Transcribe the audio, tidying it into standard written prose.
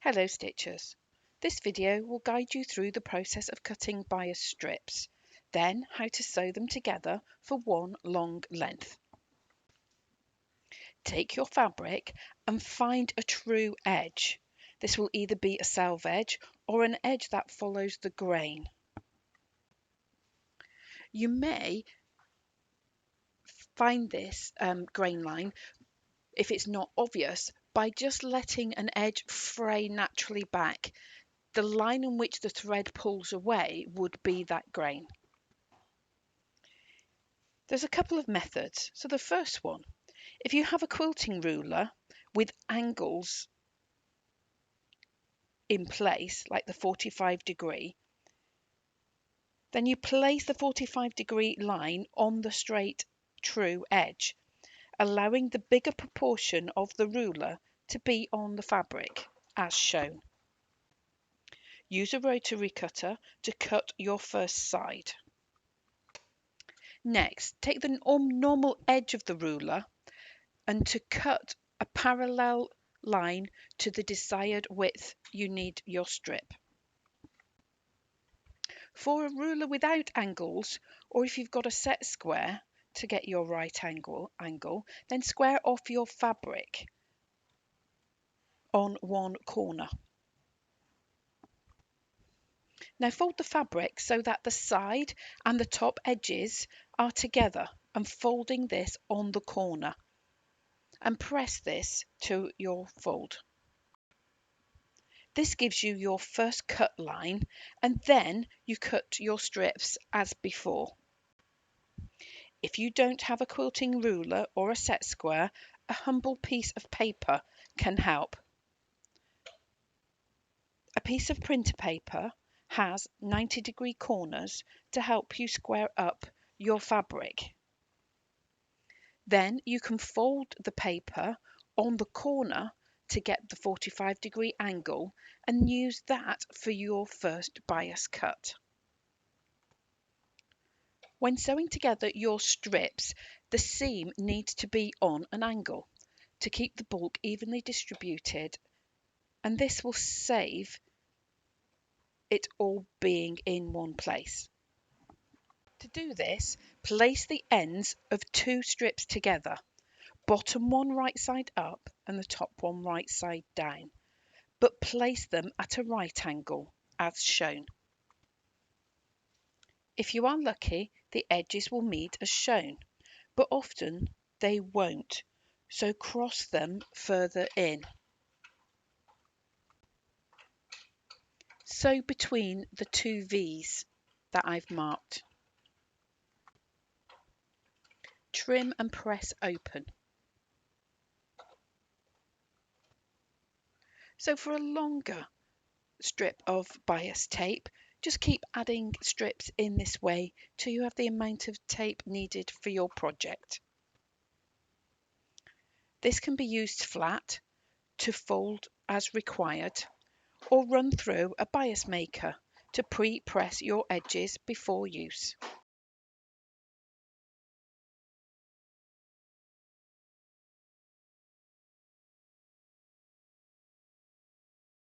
Hello Stitchers! This video will guide you through the process of cutting bias strips, then how to sew them together for one long length. Take your fabric and find a true edge. This will either be a selve edge or an edge that follows the grain. You may find this grain line, if it's not obvious, by just letting an edge fray naturally back. The line in which the thread pulls away would be that grain. There's a couple of methods. So the first one, if you have a quilting ruler with angles in place, like the 45-degree, then you place the 45-degree line on the straight true edge, allowing the bigger proportion of the ruler to be on the fabric, as shown. Use a rotary cutter to cut your first side. Next, take the normal edge of the ruler and to cut a parallel line to the desired width you need your strip. For a ruler without angles, or if you've got a set square to get your right angle, then square off your fabric on one corner. Now fold the fabric so that the side and the top edges are together, and folding this on the corner, and press this to your fold. This gives you your first cut line, and then you cut your strips as before. If you don't have a quilting ruler or a set square, a humble piece of paper can help. A piece of printer paper has 90-degree corners to help you square up your fabric. Then you can fold the paper on the corner to get the 45-degree angle and use that for your first bias cut. When sewing together your strips, the seam needs to be on an angle to keep the bulk evenly distributed, and this will save it all being in one place. To do this, place the ends of two strips together, bottom one right side up and the top one right side down, but place them at a right angle as shown. If you are lucky, the edges will meet as shown, but often they won't, so cross them further in. Sew between the two V's that I've marked. Trim and press open. So for a longer strip of bias tape, just keep adding strips in this way till you have the amount of tape needed for your project. This can be used flat to fold as required, or run through a bias maker to pre-press your edges before use.